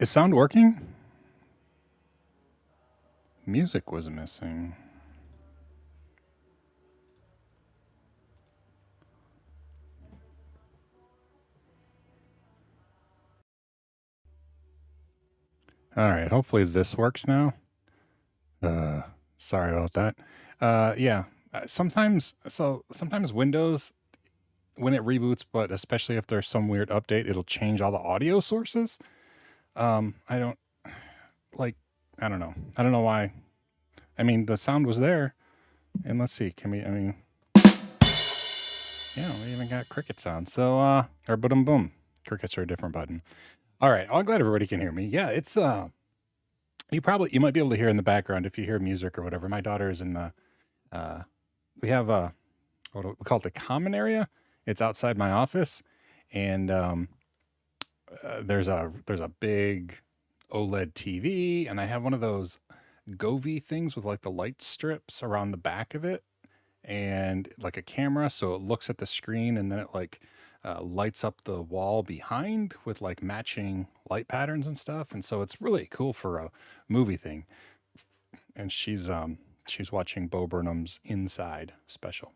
Is sound working? Music was missing. All right, hopefully this works now. Uh, Sorry about that. Yeah, sometimes Windows when it reboots, but especially if there's some weird update, it'll change all the audio sources. I don't like. I don't know. I don't know why. I mean, the sound was there, and let's see. Can we? I mean, yeah, we even got cricket sound. So, or boom, boom. Crickets are a different button. All right. I'm glad everybody can hear me. Yeah, it's you might be able to hear in the background if you hear music or whatever. My daughter is in the we have what do we call it, the common area. It's outside my office, and there's a big OLED TV, and I have one of those Govee things with like the light strips around the back of it, and like a camera, so it looks at the screen, and then it like lights up the wall behind with like matching light patterns and stuff, and so it's really cool for a movie thing. And she's watching Bo Burnham's Inside special.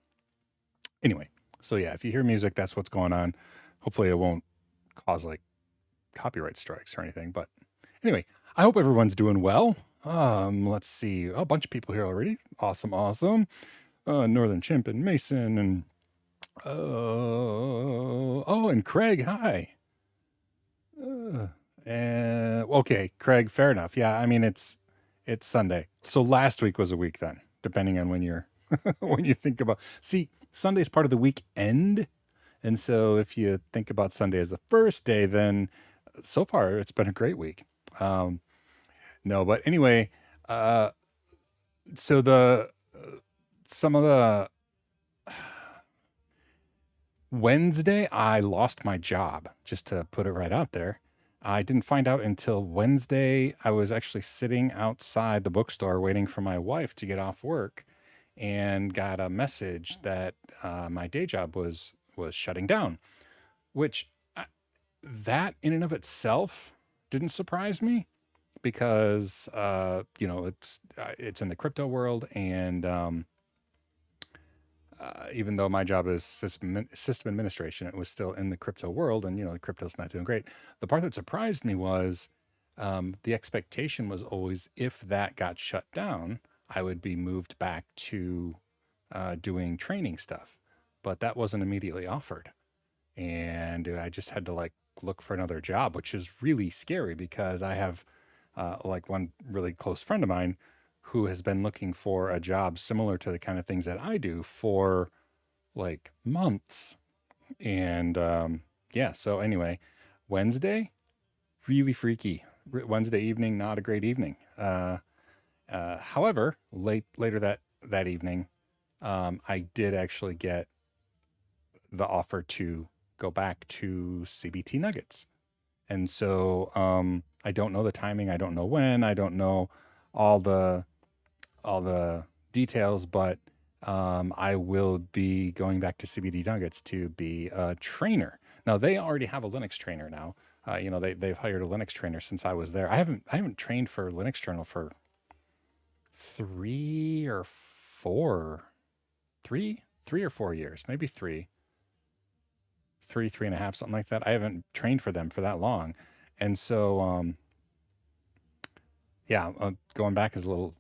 Anyway, so yeah, if you hear music, that's what's going on. Hopefully, it won't cause like copyright strikes or anything. But anyway, I hope everyone's doing well. Let's see, a bunch of people here already. Awesome, awesome. Northern Chimp and Mason and and Craig. Hi. And okay, Craig. Fair enough. Yeah, I mean it's Sunday, so last week was a week then, depending on when you're when you think about. See, Sunday's part of the weekend, and so if you think about Sunday as the first day, then so far it's been a great week. Um, no, but anyway, uh, so the some of the Wednesday, I lost my job, just to put it right out there. I didn't find out until Wednesday. I was actually sitting outside the bookstore waiting for my wife to get off work and got a message that my day job was shutting down, which that in and of itself didn't surprise me because it's in the crypto world, and even though my job is system administration, it was still in the crypto world, and the crypto's not doing great. The part that surprised me was the expectation was always if that got shut down, I would be moved back to doing training stuff, but that wasn't immediately offered, and I just had to like look for another job, which is really scary because I have like one really close friend of mine who has been looking for a job similar to the kind of things that I do for like months. And yeah, so anyway, Wednesday, really freaky. Wednesday evening, not a great evening. However, later that evening, I did actually get the offer to go back to CBT Nuggets. And so I don't know the timing. I don't know when. I don't know all the all the details, but I will be going back to CBD Nuggets to be a trainer. Now they already have a Linux trainer now. They've hired a Linux trainer since I was there. I haven't trained for Linux Journal for 3 or 4 years, maybe three and a half, something like that. I haven't trained for them for that long, and so yeah, going back is a little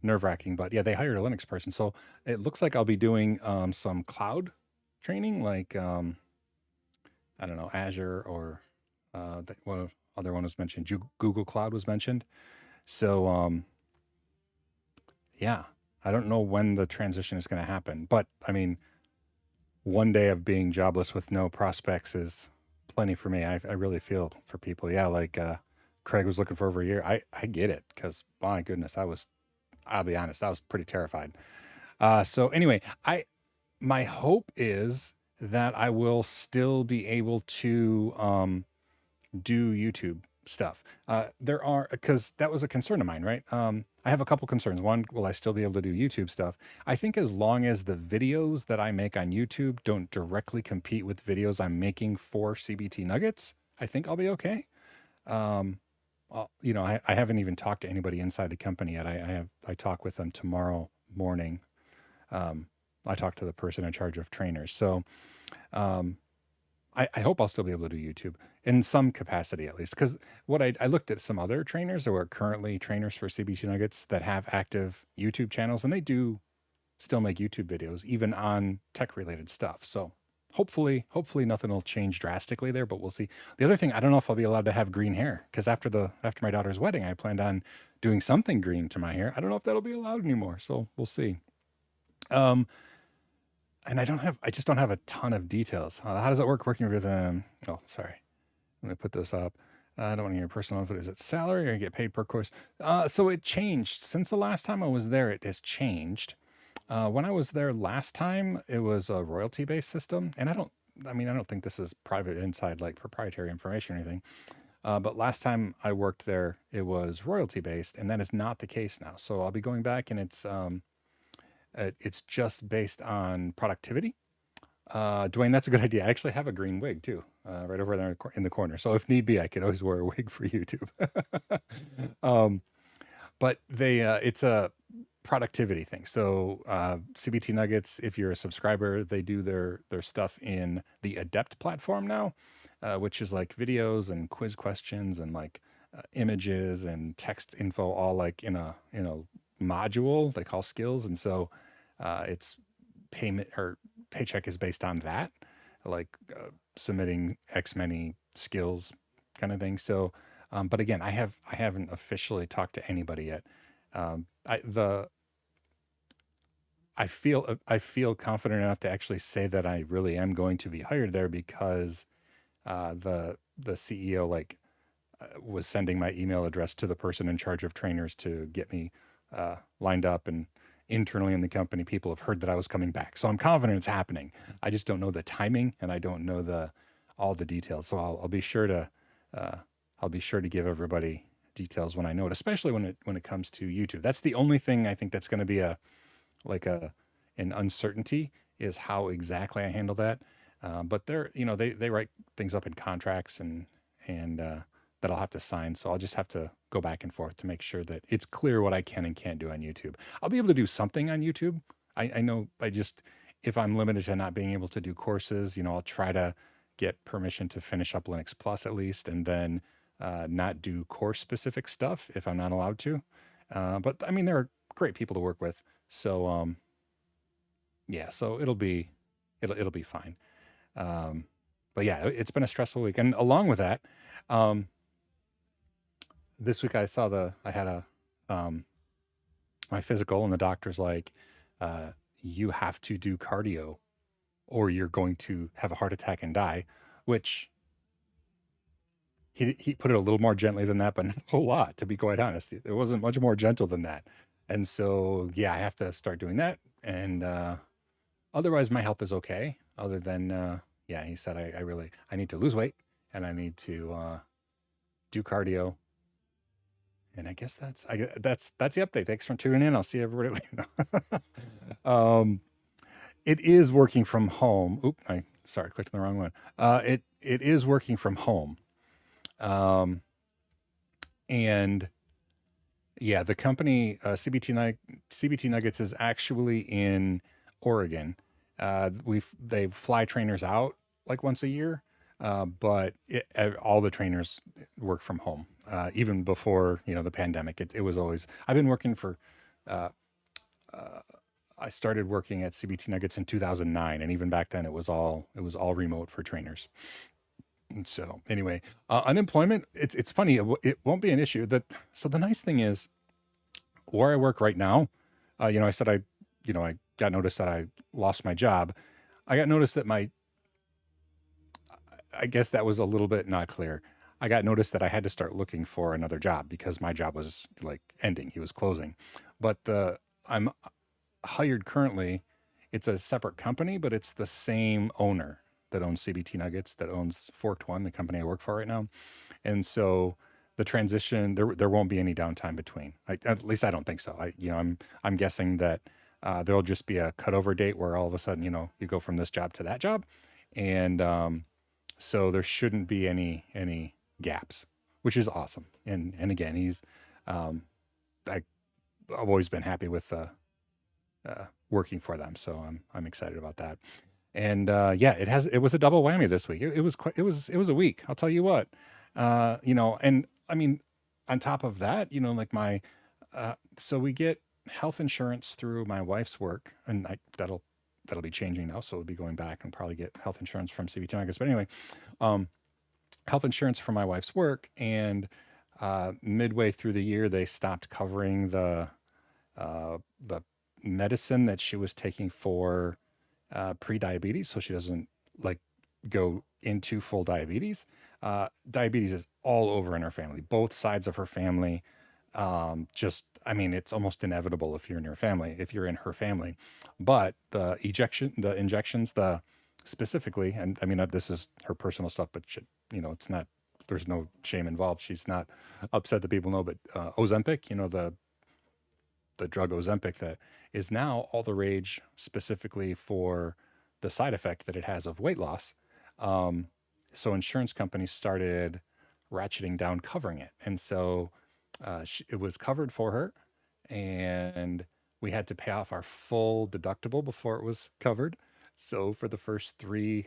nerve wracking, but yeah, they hired a Linux person. So it looks like I'll be doing some cloud training, like I don't know, Azure or what other one was mentioned? Google Cloud was mentioned. So yeah, I don't know when the transition is going to happen, but I mean, one day of being jobless with no prospects is plenty for me. I really feel for people. Yeah, like Craig was looking for over a year. I get it because my goodness, I'll be honest, I was pretty terrified. So anyway, I my hope is that I will still be able to do YouTube stuff. There are because that was a concern of mine, right? I have a couple concerns. One, will I still be able to do YouTube stuff? I think as long as the videos that I make on YouTube don't directly compete with videos I'm making for CBT Nuggets, I think I'll be okay. I haven't even talked to anybody inside the company yet. I talk with them tomorrow morning. Um, I talk to the person in charge of trainers. So um, I hope I'll still be able to do YouTube in some capacity at least. Because what I looked at some other trainers who are currently trainers for CBT Nuggets that have active YouTube channels, and they do still make YouTube videos, even on tech related stuff. So hopefully nothing will change drastically there, but we'll see. The other thing, I don't know if I'll be allowed to have green hair because after my daughter's wedding, I planned on doing something green to my hair. I don't know if that'll be allowed anymore. So we'll see. Um, and I just don't have a ton of details. How does it work working with them? Oh, sorry. Let me put this up. I don't want to hear your personal info. Is it salary or you get paid per course? So it changed since the last time I was there. It has changed. When I was there last time, it was a royalty-based system, and I don't think this is private inside like proprietary information or anything. But last time I worked there, it was royalty-based, and that is not the case now. So I'll be going back, and it's just based on productivity. Dwayne, that's a good idea. I actually have a green wig too, right over there in the corner. So if need be, I could always wear a wig for YouTube. um, but it's a productivity thing. So CBT Nuggets, if you're a subscriber, they do their stuff in the Adept platform now, which is like videos and quiz questions and like images and text info all like in a module they call skills. And so it's payment or paycheck is based on that, like submitting X many skills kind of thing. So but again, I haven't officially talked to anybody yet. I feel confident enough to actually say that I really am going to be hired there because the CEO was sending my email address to the person in charge of trainers to get me lined up, and internally in the company people have heard that I was coming back. So I'm confident it's happening. I just don't know the timing and I don't know all the details. So I'll be sure to give everybody details when I know it, especially when it comes to YouTube. That's the only thing I think that's going to be an uncertainty is how exactly I handle that. But they write things up in contracts and that I'll have to sign. So I'll just have to go back and forth to make sure that it's clear what I can and can't do on YouTube. I'll be able to do something on YouTube. I know if I'm limited to not being able to do courses, I'll try to get permission to finish up Linux Plus at least, and then not do course specific stuff if I'm not allowed to. But I mean, there are great people to work with. So, yeah, so it'll be fine. But yeah, it's been a stressful week. And along with that, this week I had my physical, and the doctor's like, you have to do cardio or you're going to have a heart attack and die, which he put it a little more gently than that, but not a whole lot, to be quite honest. It wasn't much more gentle than that. And so, yeah, I have to start doing that. And otherwise, my health is okay. Other than, yeah, he said I need to lose weight and I need to do cardio. And I guess that's the update. Thanks for tuning in. I'll see everybody later. It is working from home. Oop, I clicked on the wrong one. It is working from home. And yeah, the company CBT Nuggets is actually in Oregon. They fly trainers out like once a year, but all the trainers work from home. Even before the pandemic, it was always. I've been working for. I started working at CBT Nuggets in 2009, and even back then, it was all remote for trainers. And so anyway, unemployment. It's funny. It won't be an issue. So the nice thing is, where I work right now, I said I got notice that I lost my job. I got notice that I guess that was a little bit not clear. I got notice that I had to start looking for another job because my job was like ending. He was closing. But I'm hired currently. It's a separate company, but it's the same owner that owns CBT Nuggets, that owns Forked One, the company I work for right now. And so the transition, there won't be any downtime between. At least I don't think so. I'm guessing that there'll just be a cutover date where all of a sudden, you go from this job to that job. And so there shouldn't be any gaps, which is awesome. And again, he's um, I, I've always been happy with working for them, so I'm excited about that. And yeah, it was a double whammy this week. It was quite it was a week. I'll tell you what. And I mean, on top of that, like my so we get health insurance through my wife's work, and that'll be changing now. So we'll be going back and probably get health insurance from CBT, I guess. But anyway, um, health insurance for my wife's work, and midway through the year, they stopped covering the medicine that she was taking for pre-diabetes, so she doesn't like go into full diabetes. Diabetes is all over in her family, both sides of her family. I mean, it's almost inevitable if you're in if you're in her family. But the injections, the specifically, and I mean, this is her personal stuff, but it's not. There's no shame involved. She's not upset that people know, but Ozempic, the drug Ozempic that is now all the rage specifically for the side effect that it has of weight loss. Um, so insurance companies started ratcheting down covering it. And so it was covered for her, and we had to pay off our full deductible before it was covered. So for the first 3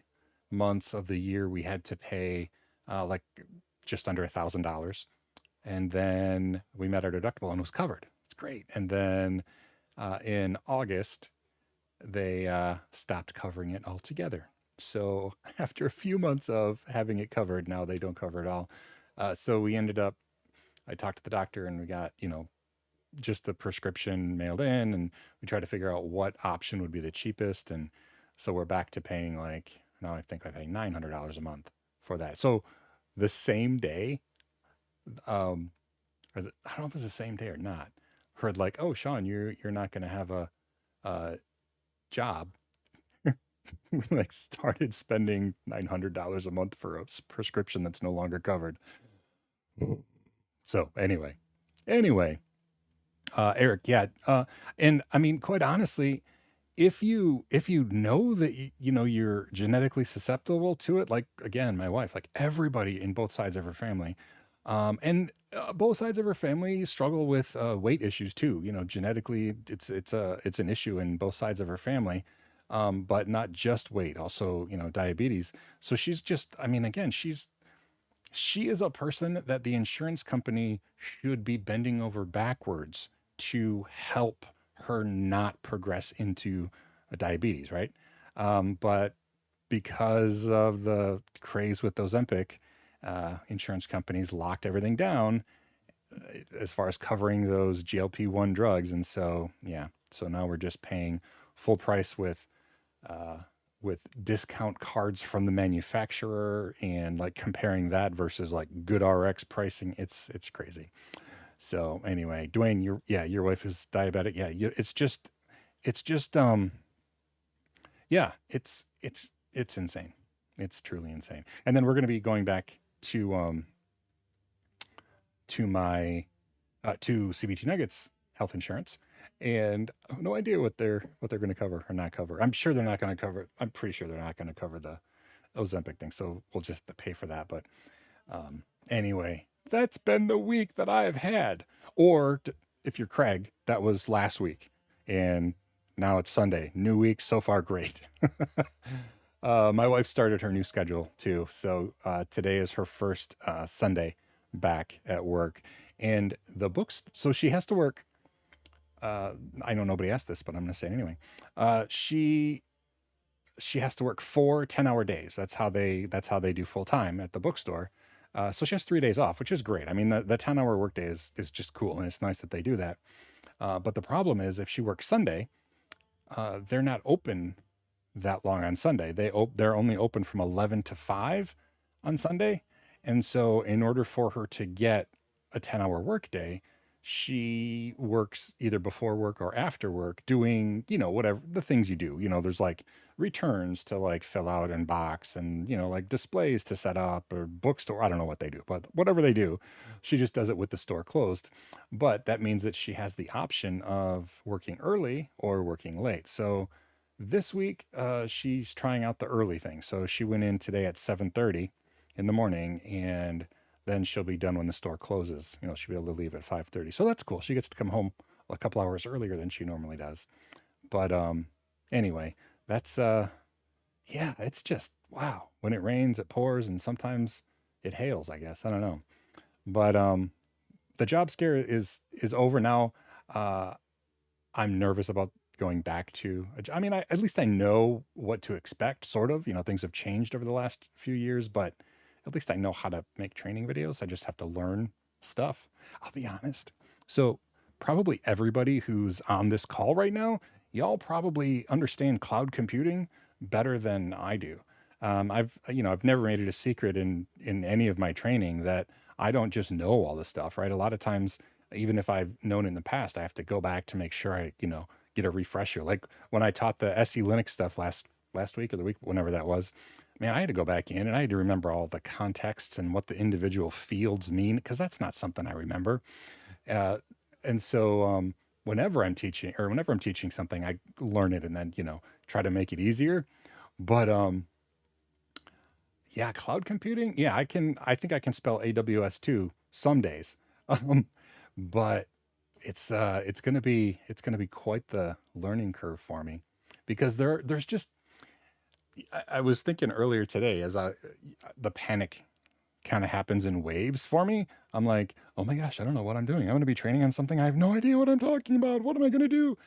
months of the year, we had to pay like just under $1,000, and then we met our deductible and it was covered. It's great. And then in August, they stopped covering it altogether. So after a few months of having it covered, now they don't cover it all. So we ended up, I talked to the doctor and we got, just the prescription mailed in, and we tried to figure out what option would be the cheapest. And so we're back to paying now I think I pay $900 a month for that. So the same day, um, I don't know if it's the same day or not, heard like, oh, Sean, you're not going to have a job. We like started spending $900 a month for a prescription that's no longer covered. So anyway, Eric, yeah, and I mean, quite honestly, if you know that you're genetically susceptible to it, like again, my wife, like everybody in both sides of her family, and both sides of her family struggle with weight issues too. Genetically, it's an issue in both sides of her family, but not just weight, also diabetes. So she's just, I mean, again, she is a person that the insurance company should be bending over backwards to help her not progress into a diabetes, right? But because of the craze with Ozempic, insurance companies locked everything down as far as covering those GLP-1 drugs. And so, yeah, so now we're just paying full price with discount cards from the manufacturer, and like comparing that versus like good RX pricing. It's crazy. So anyway, Dwayne, your wife is diabetic. Yeah, it's just yeah, it's insane. It's truly insane. And then we're going to be going back to my to CBT Nuggets health insurance, and I have no idea what they're going to cover or not cover. I'm sure they're not going to cover. I'm pretty sure they're not going to cover the Ozempic thing, so we'll just have to pay for that. But anyway, that's been the week that I have had. Or if you're Craig, that was last week, and now it's Sunday. New week so far, great. My wife started her new schedule too, so today is her first Sunday back at work, and the books. So she has to work. I know nobody asked this, but I'm going to say it anyway. She has to work 4 10-hour days. That's how they do full time at the bookstore. So she has 3 days off, which is great. I mean, the 10-hour workday is just cool, and it's nice that they do that. But the problem is if she works Sunday, they're not open that long on Sunday. They're only open from 11 to 5 on Sunday. And so in order for her to get a 10-hour workday, she works either before work or after work doing, whatever the things you do. There's like returns to like fill out and box, and, like displays to set up, or bookstore. I don't know what they do, but whatever they do, she just does it with the store closed. But that means that she has the option of working early or working late. So this week, she's trying out the early thing. So she went in today at 7:30 in the morning, and then she'll be done when the store closes. You know, she'll be able to leave at 5:30. So that's cool. She gets to come home a couple hours earlier than she normally does. But anyway, that's yeah, it's just wow. When it rains, it pours, and sometimes it hails, I guess. I don't know. But the job scare is over now. Uh, I'm nervous about going back to. I mean, at least I know what to expect. Sort of, you know, things have changed over the last few years, but at least I know how to make training videos. I just have to learn stuff. I'll be honest. So probably everybody who's on this call right now, y'all probably understand cloud computing better than I do. I've never made it a secret in any of my training that I don't just know all this stuff, right? A lot of times, even if I've known in the past, I have to go back to make sure I, get a refresher. Like when I taught the SE Linux stuff last week or the week, whenever that was, man, I had to go back in and I had to remember all the contexts and what the individual fields mean, because that's not something I remember. Uh, and so whenever I'm teaching something, I learn it and then, try to make it easier. But yeah, cloud computing. Yeah, I think I can spell AWS too some days. Um, but it's gonna be quite the learning curve for me, because there's just I was thinking earlier today, the panic kind of happens in waves for me. I'm like, oh my gosh, I don't know what I'm doing. I'm going to be training on something I have no idea what I'm talking about. What am I going to do?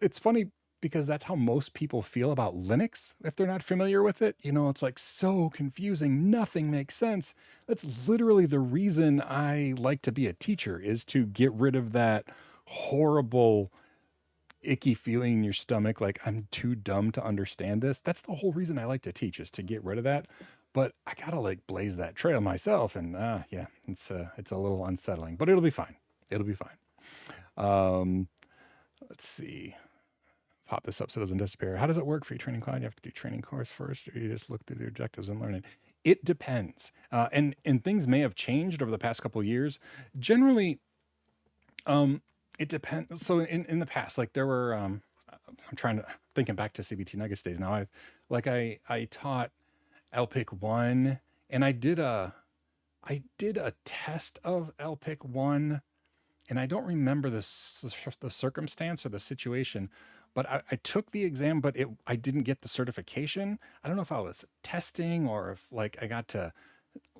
It's funny because that's how most people feel about Linux if they're not familiar with it. It's like so confusing. Nothing makes sense. That's literally the reason I like to be a teacher, is to get rid of that horrible icky feeling in your stomach, like I'm too dumb to understand this. That's the whole reason I like to teach, is to get rid of that. But I gotta like blaze that trail myself, and yeah, it's a little unsettling, but it'll be fine. It'll be fine. Um, let's see. Pop this up so it doesn't disappear. How does it work for your training cloud? You have to do training course first, or you just look through the objectives and learn it? It depends, and things may have changed over the past couple of years. Generally, um, it depends. So in the past, like there were, I'm trying to thinking back to CBT Nuggets days now. I taught LPIC 1, and I did a test of LPIC 1, and I don't remember the circumstance or the situation, but I took the exam, but I didn't get the certification. I don't know if I was testing or if like I got to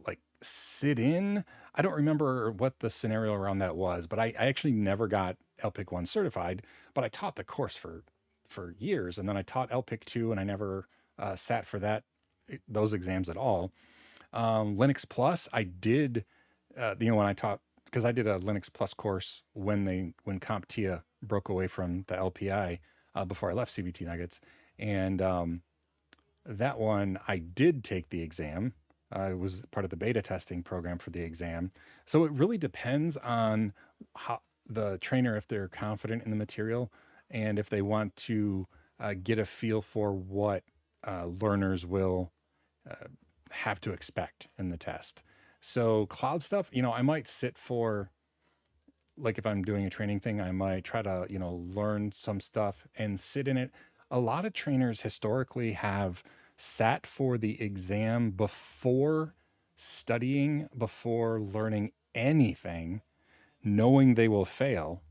like sit in. I don't remember what the scenario around that was, but I actually never got LPIC 1 certified, but I taught the course for years, and then I taught LPIC 2, and I never sat for those exams at all. Linux Plus, I did, when I taught, because I did a Linux Plus course when CompTIA broke away from the LPI before I left CBT Nuggets, and that one I did take the exam. I was part of the beta testing program for the exam. So it really depends on how the trainer, if they're confident in the material, and if they want to get a feel for what learners will uh, have to expect in the test. So cloud stuff, I might sit for, like if I'm doing a training thing, I might try to, learn some stuff and sit in it. A lot of trainers historically have sat for the exam before studying, before learning anything, knowing they will fail,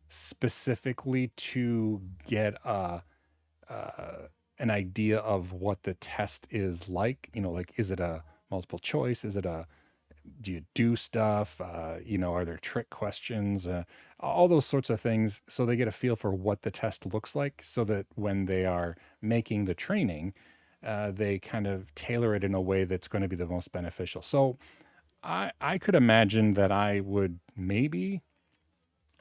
specifically to get an idea of what the test is like. Like, is it a multiple choice? Do you do stuff? Are there trick questions? All those sorts of things. So they get a feel for what the test looks like, so that when they are making the training, they kind of tailor it in a way that's going to be the most beneficial. So I could imagine that I would maybe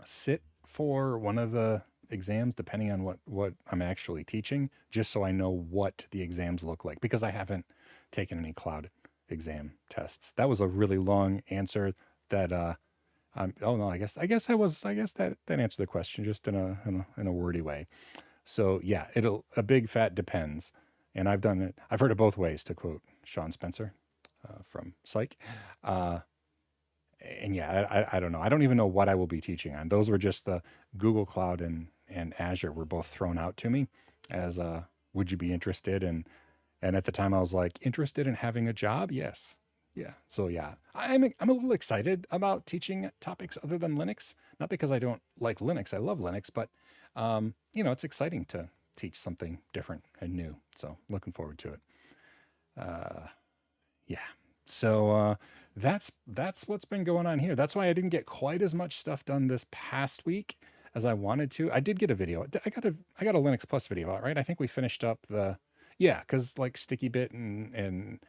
sit for one of the exams, depending on what I'm actually teaching, just so I know what the exams look like, because I haven't taken any cloud exam tests. That was a really long answer that oh no, I guess that answered the question just in a wordy way. So yeah, a big fat depends. And I've heard it both ways, to quote Sean Spencer from Psych. Uh, and yeah, I don't know. I don't even know what I will be teaching on. Those were just the Google Cloud and Azure were both thrown out to me as would you be interested in? And at the time I was like, interested in having a job? Yes. Yeah. So yeah, I'm a little excited about teaching topics other than Linux. Not because I don't like Linux. I love Linux, but you know, it's exciting to teach something different and new. So looking forward to it. Uh, yeah. So that's what's been going on here. That's why I didn't get quite as much stuff done this past week as I wanted to. I did get a video. I got a Linux Plus video out, right? I think we finished up the yeah, because like Sticky Bit and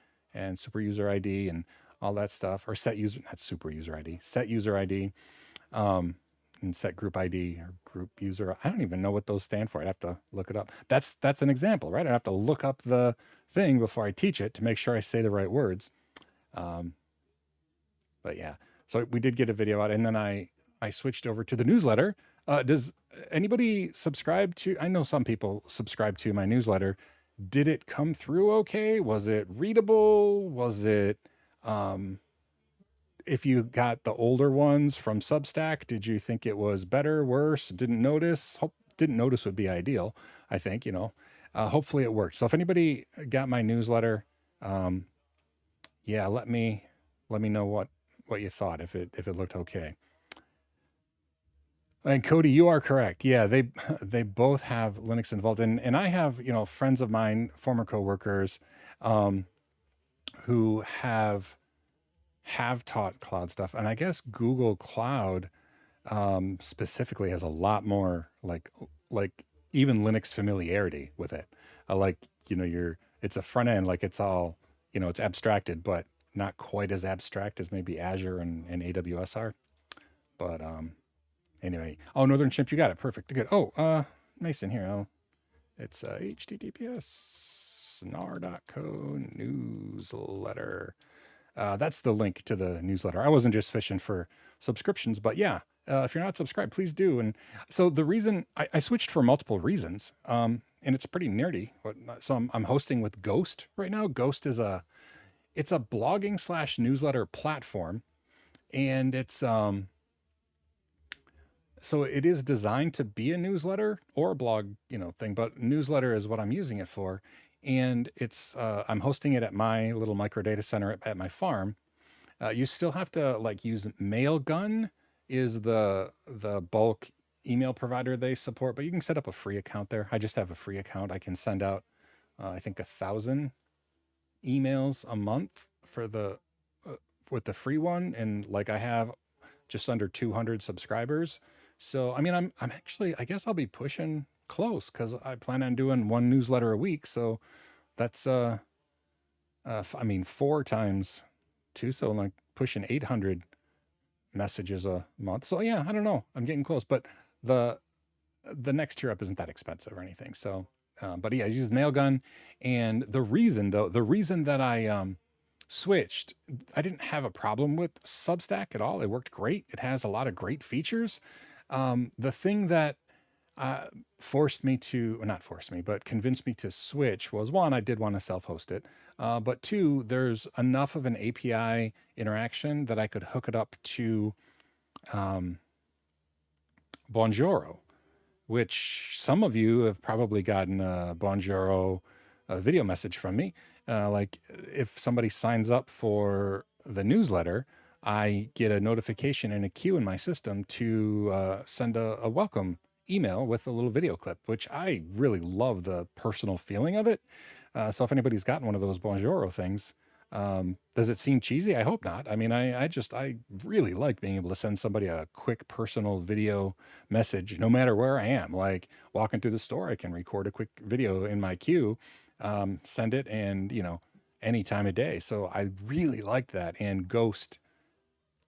Super User ID and all that stuff, or set user not Super User ID, set user ID, um, and set group ID or group user. I don't even know what those stand for. I'd have to look it up. That's an example, right? I have to look up the thing before I teach it to make sure I say the right words. Um, but yeah, so we did get a video out, and then I switched over to the newsletter. Does anybody subscribe to? I know some people subscribe to my newsletter. Did it come through okay? Was it readable? Was it um, if you got the older ones from Substack, did you think it was better, worse? Didn't notice? Hope didn't notice would be ideal. I think, you know. Hopefully it worked. So if anybody got my newsletter, um, yeah, let me know what you thought if it looked okay. And Cody, you are correct. Yeah, they they both have Linux involved, and I have, you know, friends of mine, former coworkers, um, who have taught cloud stuff, and I guess Google Cloud specifically has a lot more like even Linux familiarity with it. Like, you know, you're it's a front end, like it's all, you know, it's abstracted, but not quite as abstract as maybe Azure and AWS are. But anyway, oh, Northern Chimp, you got it, perfect, good. Oh, Mason here. Oh, it's https snar.co newsletter. That's the link to the newsletter. I wasn't just fishing for subscriptions, but yeah, if you're not subscribed, please do. And so the reason I switched for multiple reasons, and it's pretty nerdy. So I'm hosting with Ghost right now. Ghost is it's a blogging slash newsletter platform, and it's so it is designed to be a newsletter or a blog, you know, thing, but newsletter is what I'm using it for. And it's I'm hosting it at my little micro data center at my farm. You still have to like use Mailgun is the bulk email provider they support, but you can set up a free account there. I just have a free account. I can send out I think 1,000 emails a month for the with the free one, and like I have just under 200 subscribers. So I mean, I'm actually, I guess I'll be pushing close because I plan on doing one newsletter a week. So that's I mean 4 times 2, so like pushing 800 messages a month. So yeah, I don't know, I'm getting close, but the the next tier up isn't that expensive or anything. So but yeah, I use Mailgun, and the reason though, the reason that I switched, I didn't have a problem with Substack at all. It worked great. It has a lot of great features. The thing that uh, forced me to, or not forced me, but convinced me to switch was one, I did want to self host it. But two, there's enough of an API interaction that I could hook it up to um, Bonjoro, which some of you have probably gotten a Bonjoro video message from me. Like if somebody signs up for the newsletter, I get a notification and a queue in my system to send a welcome email with a little video clip, which I really love the personal feeling of it. So if anybody's gotten one of those Bonjoro things, does it seem cheesy? I hope not. I mean, I really like being able to send somebody a quick personal video message, no matter where I am. Like walking through the store, I can record a quick video in my queue, send it, and you know, any time of day. So I really liked that. And Ghost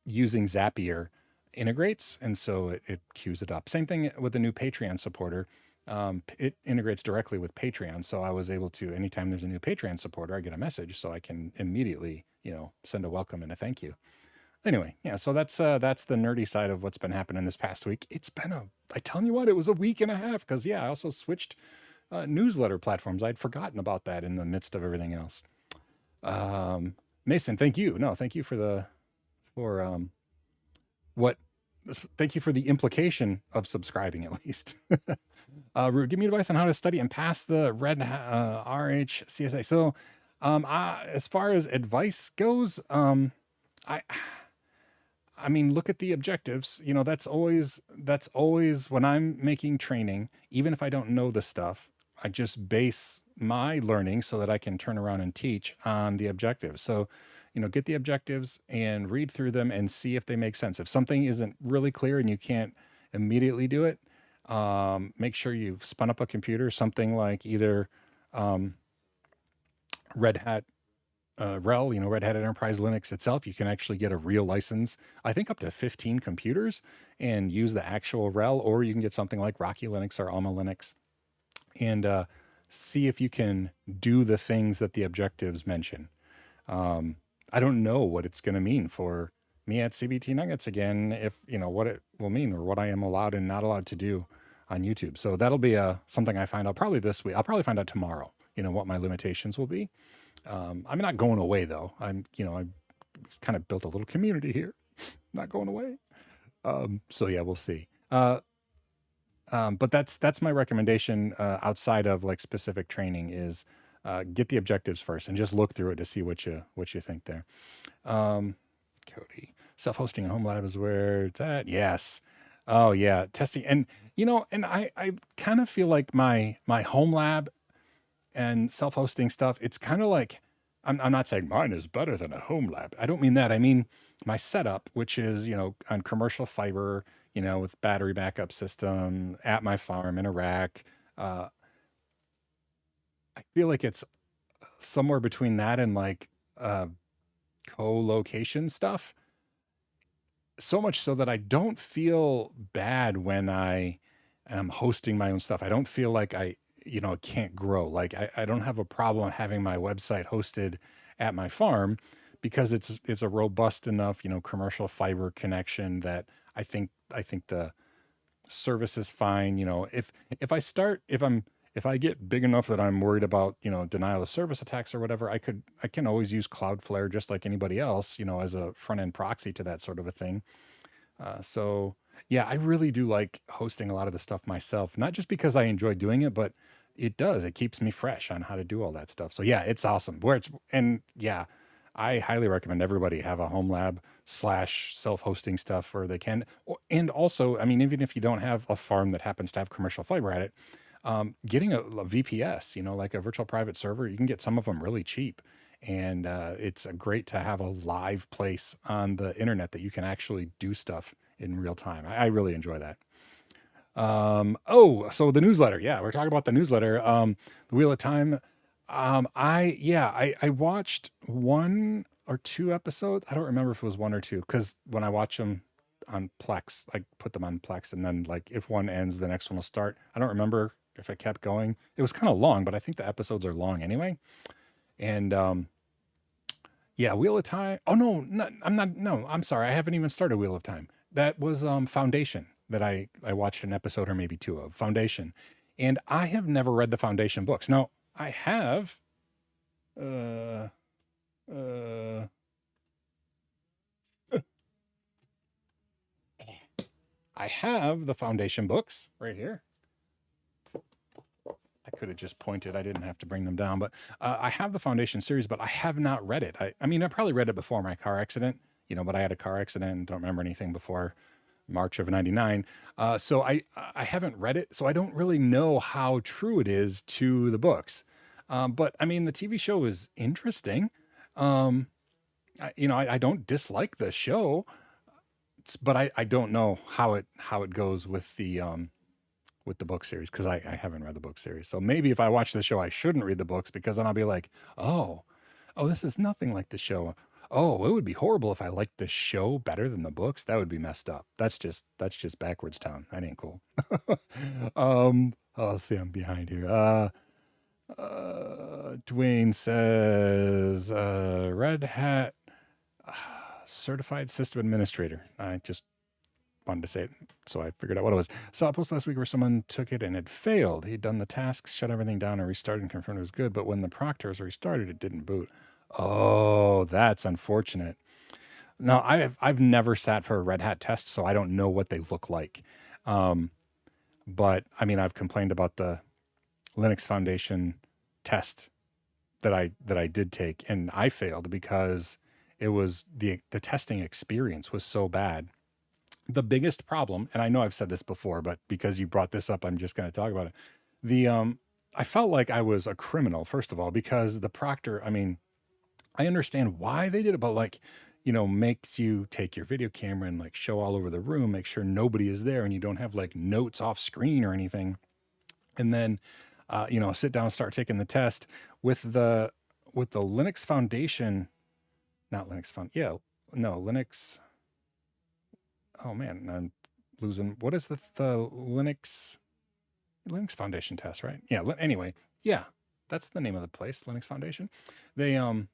using Zapier integrates, and so it queues it up. Same thing with the new Patreon supporter. It integrates directly with Patreon, so I was able to, anytime there's a new Patreon supporter, I get a message, so I can immediately, you know, send a welcome and a thank you. Anyway, yeah, so that's the nerdy side of what's been happening this past week. It's been I tell you what, it was a week and a half, because yeah, I also switched newsletter platforms. I'd forgotten about that in the midst of everything else. Um, Mason, thank you. No, thank you for what thank you for the implication of subscribing, at least. Give me advice on how to study and pass the Red RH CSA. So As far as advice goes, I I mean, look at the objectives. You know, that's always when I'm making training, even if I don't know the stuff, I just base my learning so that I can turn around and teach on the objectives. So, get the objectives and read through them and see if they make sense. If something isn't really clear and you can't immediately do it, make sure you've spun up a computer, something like either um, Red Hat RHEL, Red Hat Enterprise Linux itself. You can actually get a real license, I think up to 15 computers, and use the actual RHEL, or you can get something like Rocky Linux or Alma Linux and see if you can do the things that the objectives mention. Um, I don't know what it's going to mean for me at CBT Nuggets again, if what it will mean or what I am allowed and not allowed to do on YouTube. So that'll be something I find out probably this week. I'll probably find out tomorrow, what my limitations will be. I'm not going away though. I kind of built a little community here, not going away. So yeah, we'll see. But that's my recommendation outside of like specific training is get the objectives first and just look through it to see what you think there. Um, Cody, self-hosting and home lab is where it's at. Yes. Oh yeah, testing and I kind of feel like my home lab and self-hosting stuff, it's kind of like I'm not saying mine is better than a home lab. I don't mean that. I mean my setup, which is, on commercial fiber, with battery backup system at my farm in a rack. Uh, I feel like it's somewhere between that and like co-location stuff. So much so that I don't feel bad when I am hosting my own stuff. I don't feel like can't grow. Like I don't have a problem having my website hosted at my farm because it's a robust enough, commercial fiber connection that I think the service is fine. If I get big enough that I'm worried about, denial of service attacks or whatever, I can always use Cloudflare just like anybody else, as a front end proxy to that sort of a thing. So yeah, I really do like hosting a lot of the stuff myself, not just because I enjoy doing it, but it keeps me fresh on how to do all that stuff. So yeah, it's awesome. And yeah, I highly recommend everybody have a home lab slash self-hosting stuff where they can. And also, I mean, even if you don't have a farm that happens to have commercial fiber at it, getting a VPS, like a virtual private server, you can get some of them really cheap. And it's great to have a live place on the internet that you can actually do stuff in real time. I really enjoy that. So the newsletter. Yeah, we're talking about the newsletter. The Wheel of Time. I watched one or two episodes. I don't remember if it was one or two because when I watch them on Plex, I put them on Plex, and then like if one ends, the next one will start. I don't remember if it kept going. It was kind of long, but I think the episodes are long anyway. And yeah, Wheel of Time. Oh no, I'm not. No, I'm sorry. I haven't even started Wheel of Time. That was Foundation that I watched an episode or maybe two of Foundation, and I have never read the Foundation books. Now I have. Uh, uh, I have the Foundation books right here. I could have just pointed. I didn't have to bring them down, but I have the Foundation series, but I have not read it. I mean, I probably read it before my car accident, but I had a car accident and don't remember anything before March of '99. So I haven't read it, so I don't really know how true it is to the books. But I mean, the TV show is interesting. Um, I don't dislike the show, but I don't know how it goes with the book series because I haven't read the book series. So maybe if I watch the show, I shouldn't read the books because then I'll be like, oh, this is nothing like the show. Oh, it would be horrible if I liked the show better than the books. That would be messed up. That's just backwards town. That ain't cool. Let's see, I'm behind here. Dwayne says, Red Hat certified system administrator. I just wanted to say it, so I figured out what it was. Saw a post last week where someone took it and it failed. He'd done the tasks, shut everything down, and restarted and confirmed it was good, but when the proctors restarted, it didn't boot. Oh, that's unfortunate. No, I've never sat for a Red Hat test, so I don't know what they look like. Um, but I mean, I've complained about the Linux Foundation test that I did take, and I failed because it was the testing experience was so bad. The biggest problem, and I know I've said this before, but because you brought this up, I'm just going to talk about it. The I felt like I was a criminal, first of all, because the proctor, I mean, I understand why they did it, but like, makes you take your video camera and like show all over the room, make sure nobody is there and you don't have like notes off screen or anything. And then, sit down and start taking the test with the Linux Foundation, not Linux Found, yeah, no, Linux. Oh man, I'm losing. What is the Linux Foundation test, right? Yeah. Anyway, yeah, that's the name of the place, Linux Foundation. They um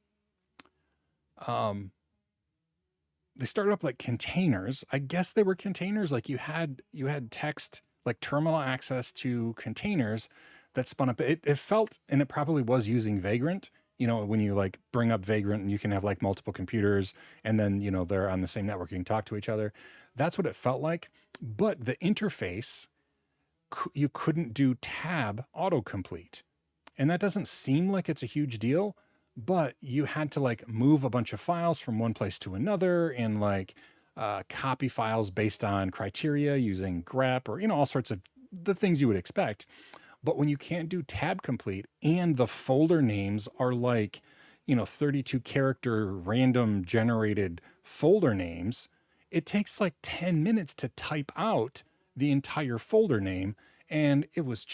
they started up like containers. I guess they were containers. Like you had text like terminal access to containers that spun up. It felt, and it probably was using Vagrant. When you like bring up Vagrant and you can have like multiple computers and then, they're on the same network, you can talk to each other. That's what it felt like. But the interface, you couldn't do tab autocomplete. And that doesn't seem like it's a huge deal, but you had to like move a bunch of files from one place to another and like copy files based on criteria using grep or, all sorts of the things you would expect. But when you can't do tab complete and the folder names are like, 32 character random generated folder names, it takes like 10 minutes to type out the entire folder name. And it was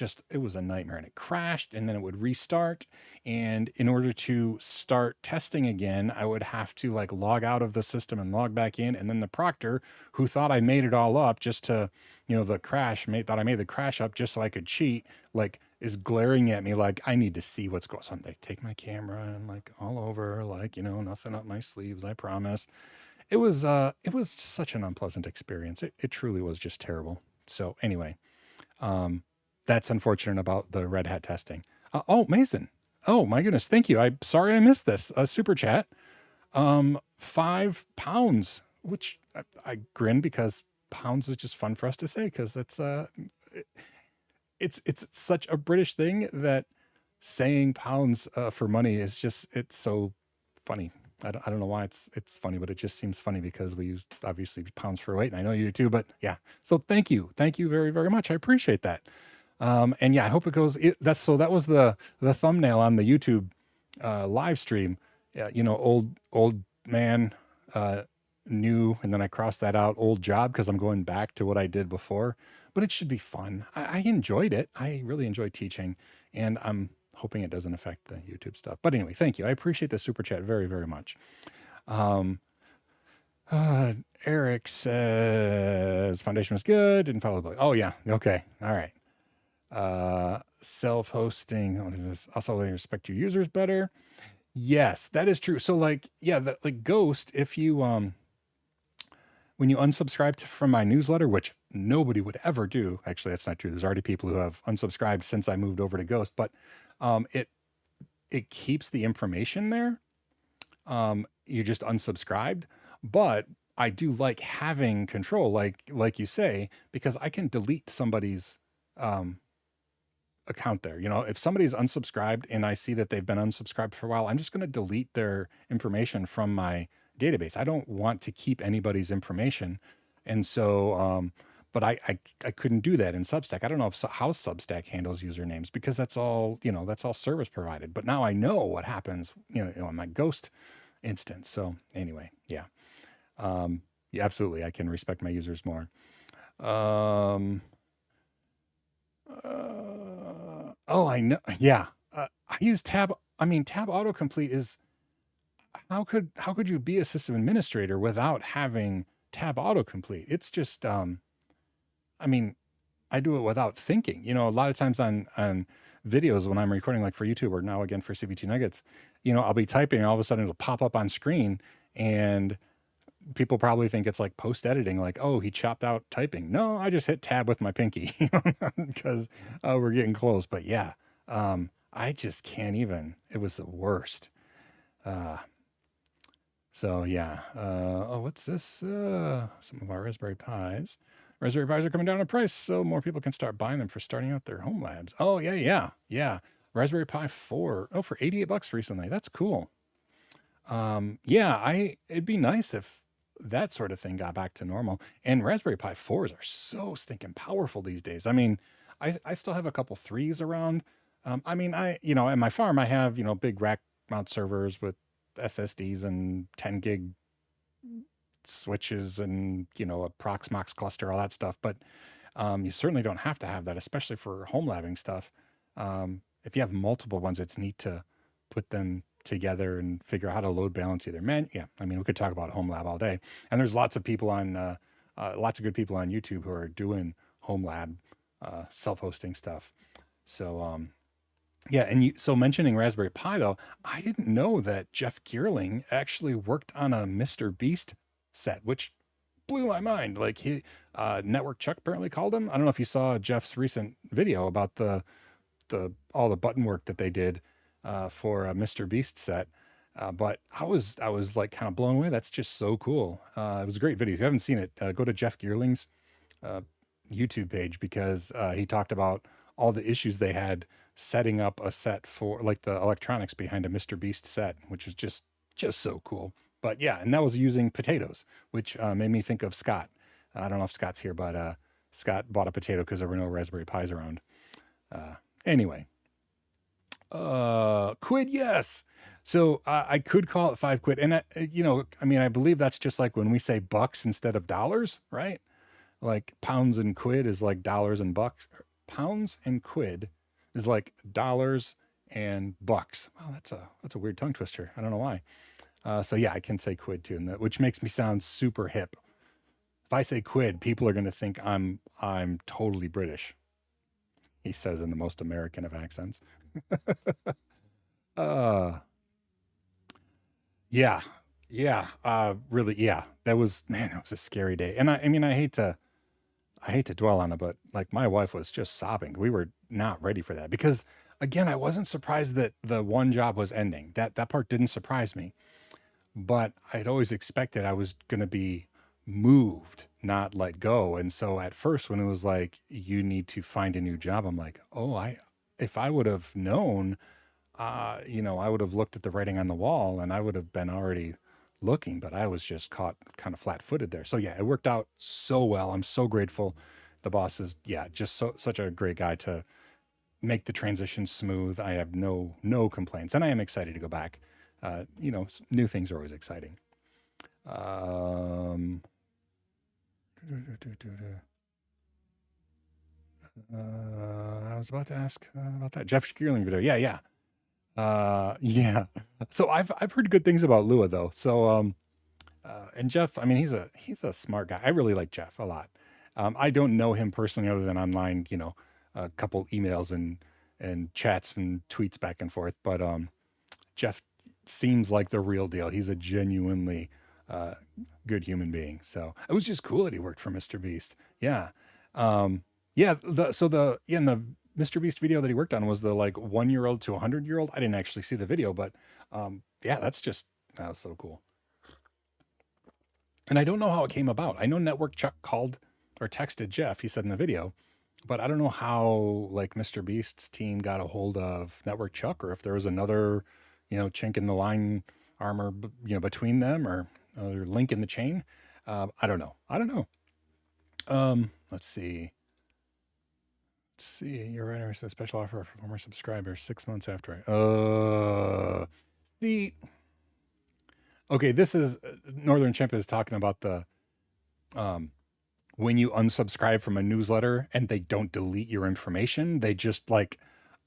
a nightmare, and it crashed and then it would restart. And in order to start testing again, I would have to like log out of the system and log back in. And then the proctor, who thought I made it all up just to, thought I made the crash up just so I could cheat, like is glaring at me like I need to see what's going on. So I take my camera and like all over, like, nothing up my sleeves, I promise. It was such an unpleasant experience. It truly was just terrible. So anyway, that's unfortunate about the Red Hat testing. Oh, Mason. Oh my goodness. Thank you. I'm sorry I missed this. Super chat. £5, which I grin because pounds is just fun for us to say. Cause it's such a British thing that saying pounds, for money is just, it's so funny. I don't know why it's funny, but it just seems funny because we use obviously pounds for weight, and I know you do too. But yeah, so thank you very very much. I appreciate that. And yeah, I hope it goes. That was the thumbnail on the YouTube live stream. Yeah, old man, new, and then I crossed that out, old job, because I'm going back to what I did before. But it should be fun. I enjoyed it. I really enjoyed teaching, and I'm hoping it doesn't affect the YouTube stuff. But anyway, thank you. I appreciate the super chat very, very much. Eric says Foundation was good. Didn't follow the book. Oh yeah. Okay. All right. Self-hosting. What is this? Also, they respect your users better. Yes, that is true. So like, yeah, like Ghost, if you, when you unsubscribe from my newsletter, which nobody would ever do. Actually, that's not true. There's already people who have unsubscribed since I moved over to Ghost, but it keeps the information there. You just unsubscribed, but I do like having control, like you say, because I can delete somebody's account there. If somebody's unsubscribed and I see that they've been unsubscribed for a while, I'm just going to delete their information from my database. I don't want to keep anybody's information. And so, but I couldn't do that in Substack. I don't know how Substack handles usernames because that's all service provided. But now I know what happens, in my Ghost instance. So anyway, yeah. Yeah, absolutely. I can respect my users more. Oh, I know. Yeah. I use tab. I mean, tab autocomplete is, how could you be a system administrator without having tab autocomplete? It's just, I mean, I do it without thinking. A lot of times on videos when I'm recording, like for YouTube or now again for CBT Nuggets, I'll be typing and all of a sudden it'll pop up on screen and people probably think it's like post editing, like, oh, he chopped out typing. No, I just hit tab with my pinky because we're getting close. But yeah, I just can't even. It was the worst. So yeah. Oh, what's this? Some of our Raspberry Pis. Raspberry Pis are coming down in price, so more people can start buying them for starting out their home labs. Oh yeah. Raspberry Pi 4. Oh, for 88 bucks recently. That's cool. Yeah, it'd be nice if that sort of thing got back to normal. And Raspberry Pi 4s are so stinking powerful these days. I mean, I still have a couple threes around. I mean, at my farm, I have, big rack mount servers with SSDs and 10 gig switches and, a Proxmox cluster, all that stuff. But you certainly don't have to have that, especially for home labbing stuff. If you have multiple ones, it's neat to put them together and figure out how to load balance either. I mean, we could talk about home lab all day. And there's lots of people lots of good people on YouTube who are doing home lab, self-hosting stuff. So, yeah. And so mentioning Raspberry Pi though, I didn't know that Jeff Geerling actually worked on a Mr. Beast set, which blew my mind. Like Network Chuck apparently called him. I don't know if you saw Jeff's recent video about all the button work that they did for a Mr. Beast set. But I was like kind of blown away. That's just so cool. It was a great video. If you haven't seen it, go to Jeff Geerling's YouTube page, because he talked about all the issues they had setting up a set for like the electronics behind a Mr. Beast set, which was just so cool. But yeah, and that was using potatoes, which made me think of Scott. I don't know if Scott's here, but Scott bought a potato because there were no Raspberry Pis around. Anyway, quid, yes. So I could call it 5 quid. And, I believe that's just like when we say bucks instead of dollars, right? Like pounds and quid is like dollars and bucks. Pounds and quid is like dollars and bucks. Wow, that's a weird tongue twister. I don't know why. So yeah, I can say quid too, which makes me sound super hip. If I say quid, people are going to think I'm totally British. He says in the most American of accents. Yeah, really, yeah. That was, man, it was a scary day. And I mean, I hate to dwell on it, but like my wife was just sobbing. We were not ready for that because, again, I wasn't surprised that the one job was ending. That part didn't surprise me, but I'd always expected I was going to be moved, not let go. And so at first, when it was like, you need to find a new job, I'm like, oh, if I would have known, I would have looked at the writing on the wall and I would have been already looking, but I was just caught kind of flat footed there. So yeah, it worked out so well. I'm so grateful. The boss is, just such a great guy to make the transition smooth. I have no complaints, and I am excited to go back. New things are always exciting. I was about to ask about that Jeff Geerling video. Yeah. Yeah. So I've heard good things about Lua though. So and Jeff, I mean, he's a smart guy. I really like Jeff a lot. I don't know him personally other than online, a couple emails and chats and tweets back and forth. But Jeff seems like the real deal. He's a genuinely good human being. So it was just cool that he worked for Mr. Beast. Yeah. In the Mr. Beast video that he worked on was the like 1-year-old to 100-year-old. I didn't actually see the video, but that was so cool. And I don't know how it came about. I know Network Chuck called or texted Jeff, he said in the video, but I don't know how like Mr. Beast's team got a hold of Network Chuck, or if there was another, chink in the line armor, between them, or another link in the chain. I don't know. Let's see. Your writer says special offer for former subscribers 6 months after. Okay, this is Northern Chimp is talking about the when you unsubscribe from a newsletter and they don't delete your information, they just like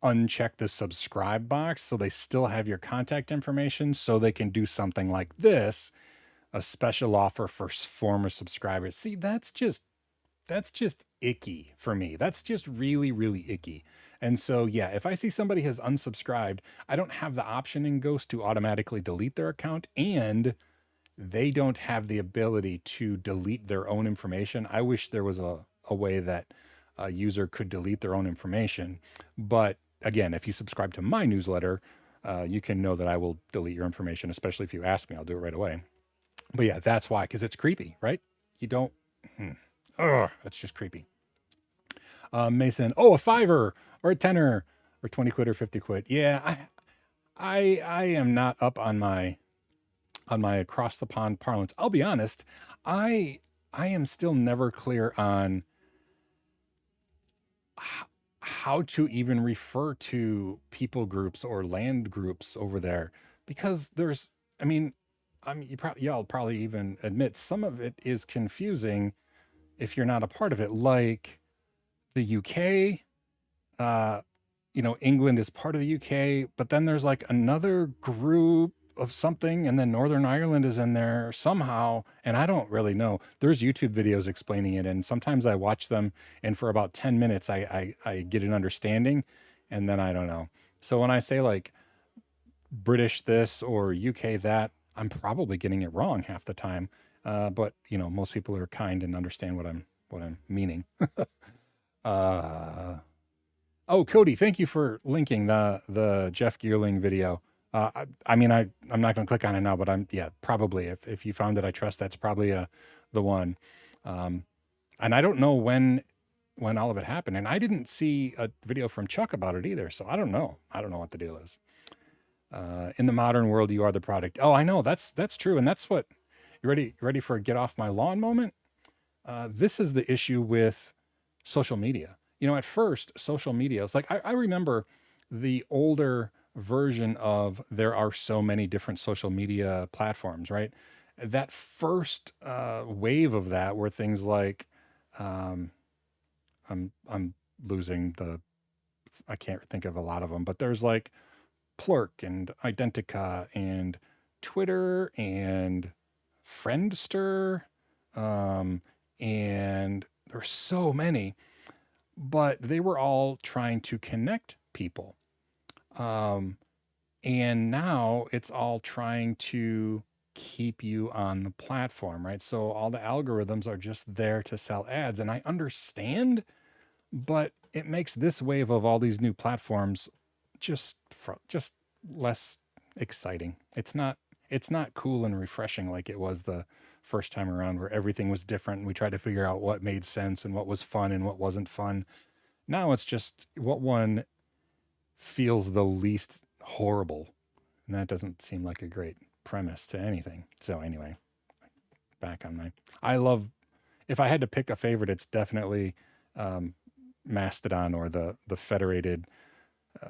uncheck the subscribe box so they still have your contact information so they can do something like this, a special offer for former subscribers. See, that's just icky for me. That's just really, really icky. And so, yeah, if I see somebody has unsubscribed, I don't have the option in Ghost to automatically delete their account, and they don't have the ability to delete their own information. I wish there was a way that a user could delete their own information. But again, if you subscribe to my newsletter, you can know that I will delete your information, especially if you ask me, I'll do it right away. But yeah, that's why, because it's creepy, right? You don't... that's just creepy. Mason, a $5 or a $10. or 20 quid or 50 quid. Yeah, I am not up on my across the pond parlance. I'll be honest, I I am still never clear on how to even refer to people groups or land groups over there, because there's, I mean, y'all probably even admit some of it is confusing if you're not a part of it, like the UK. Uh, England is part of the UK, but then there's like another group of something, and then Northern Ireland is in there somehow, and I don't really know. There's YouTube videos explaining it, and sometimes I watch them, and for about 10 minutes, I get an understanding, and then I don't know. So when I say like British this or UK that, I'm probably getting it wrong half the time. But most people are kind and understand what I'm meaning. Uh, Oh, Cody, thank you for linking the Jeff Geerling video. I'm not going to click on it now, but yeah, probably if you found it, I trust that's probably the one. Um, and I don't know when all of it happened, and I didn't see a video from Chuck about it either, so I don't know. I don't know what the deal is. In the modern world, you are the product. Oh, I know that's true, and that's what you ready for a get off my lawn moment. This is the issue with social media. At first, social media, it's like I remember the older version of there are so many different social media platforms, right? That first wave of that were things like, um, I'm losing I can't think of a lot of them, but there's like Plurk and Identica and Twitter and Friendster, um, and there's so many, but they were all trying to connect people. Um, and now it's all trying to keep you on the platform, right? So all the algorithms are just there to sell ads. And I understand, but it makes this wave of all these new platforms just less exciting. It's not cool and refreshing like it was the first time around, where everything was different and we tried to figure out what made sense and what was fun and what wasn't fun. Now it's just what one feels the least horrible. And that doesn't seem like a great premise to anything. So anyway, back on I love, if I had to pick a favorite, it's definitely um, Mastodon or the federated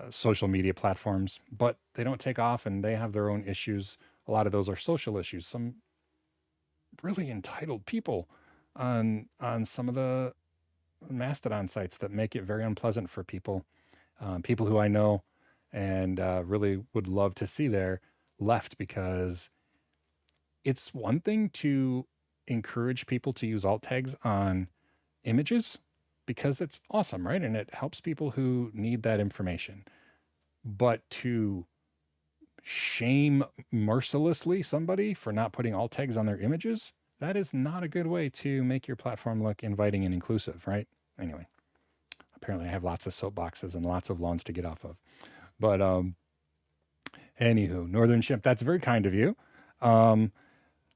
social media platforms, but they don't take off and they have their own issues. A lot of those are social issues. Some really entitled people on some of the Mastodon sites that make it very unpleasant for people, people who I know and really would love to see there left, because it's one thing to encourage people to use alt tags on images because it's awesome, right? And it helps people who need that information. But to shame mercilessly somebody for not putting alt tags on their images, that is not a good way to make your platform look inviting and inclusive, right? Anyway, apparently I have lots of soapboxes and lots of lawns to get off of. But anywho, Northern Chimp, that's very kind of you.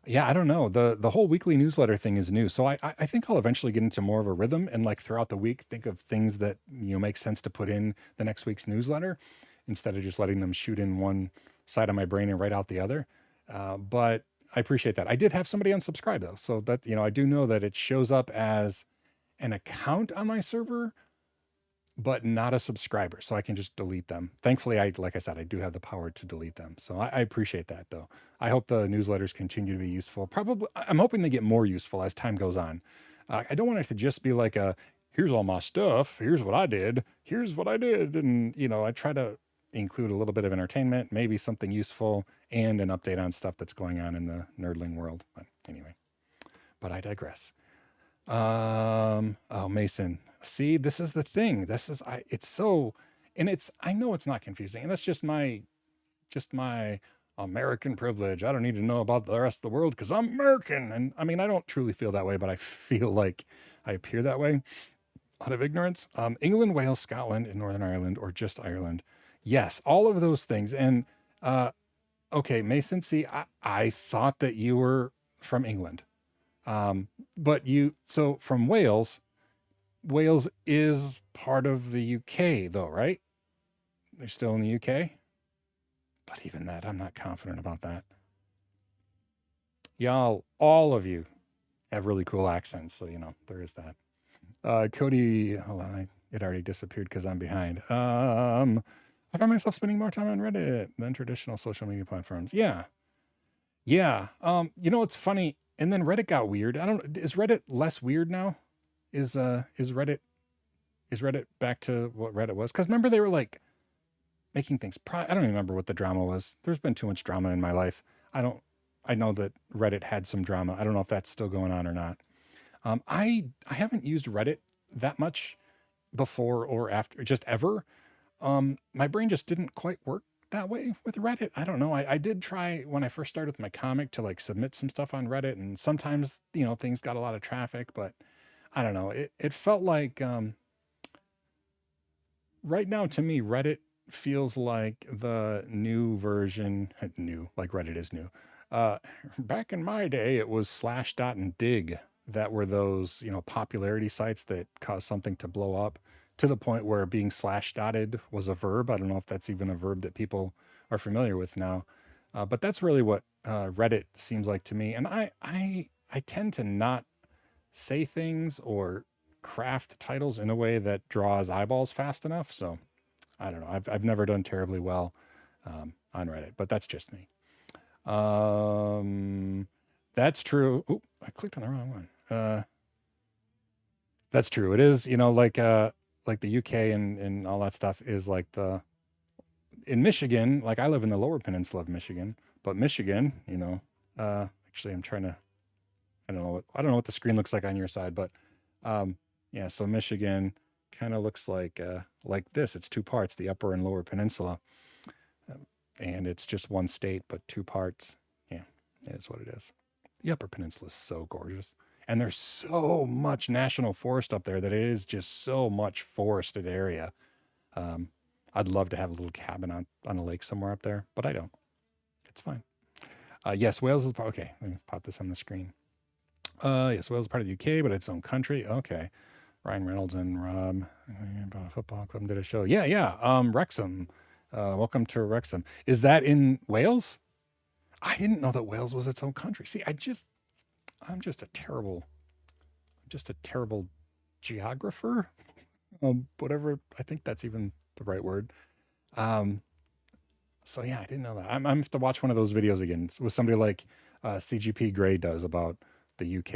Yeah, I don't know. The whole weekly newsletter thing is new. So I think I'll eventually get into more of a rhythm and like throughout the week think of things that make sense to put in the next week's newsletter instead of just letting them shoot in one side of my brain and write out the other. But I appreciate that. I did have somebody unsubscribe though. So that, I do know that it shows up as an account on my server, but not a subscriber. So I can just delete them. Thankfully, like I said, I do have the power to delete them. So I appreciate that though. I hope the newsletters continue to be useful. Probably, I'm hoping they get more useful as time goes on. I don't want it to just be like here's all my stuff. Here's what I did. Here's what I did. And, I try to include a little bit of entertainment, maybe something useful, and an update on stuff that's going on in the nerdling world. But anyway, but I digress. Oh, Mason, see, this is the thing. It's so, and I know it's not confusing, and that's just my American privilege. I don't need to know about the rest of the world because I'm American. And I mean, I don't truly feel that way, but I feel like I appear that way out of ignorance. England, Wales, Scotland, and Northern Ireland, or just Ireland. Yes, all of those things. And okay, Mason, see, I thought that you were from England. But so from Wales is part of the UK though, right? They're still in the UK, but even that, I'm not confident about that. Y'all, all of you have really cool accents, so there is that. Cody, hold on, it already disappeared because I'm behind. I find myself spending more time on Reddit than traditional social media platforms. Yeah, yeah. It's funny, and then Reddit got weird. I don't. Is Reddit less weird now? Is Reddit back to what Reddit was? Because remember they were like making things. I don't even remember what the drama was. There's been too much drama in my life. I know that Reddit had some drama. I don't know if that's still going on or not. I haven't used Reddit that much before or after, just ever. My brain just didn't quite work that way with Reddit. I don't know. I did try when I first started with my comic to like submit some stuff on Reddit, and sometimes things got a lot of traffic, but I don't know. It felt like right now to me Reddit feels like the new version. New, like Reddit is new. Back in my day, it was Slashdot and Dig that were those popularity sites that caused something to blow up to the point where being slashdotted was a verb. I don't know if that's even a verb that people are familiar with now, but that's really what Reddit seems like to me. And I tend to not say things or craft titles in a way that draws eyeballs fast enough. So I don't know. I've never done terribly well on Reddit, but that's just me. That's true. Oh, I clicked on the wrong one. That's true. It is, like the UK and all that stuff is like in Michigan, like I live in the lower peninsula of Michigan, but Michigan, actually I'm trying to, I don't know what the screen looks like on your side, but, yeah, so Michigan kind of looks like this. It's two parts, the upper and lower peninsula. And it's just one state, but two parts. Yeah, it is what it is. The Upper Peninsula is so gorgeous. And there's so much national forest up there that it is just so much forested area. I'd love to have a little cabin on a lake somewhere up there, but I don't. It's fine. Yes, Wales is okay. Let me pop this on the screen. Yes, Wales is part of the UK, but its own country. Okay. Ryan Reynolds and Rob about a football club did a show. Yeah. Wrexham. Welcome to Wrexham. Is that in Wales? I didn't know that Wales was its own country. See, I'm just a terrible geographer. Whatever. I think that's even the right word. So yeah, I didn't know that. I'm have to watch one of those videos again with somebody like CGP Grey does about the UK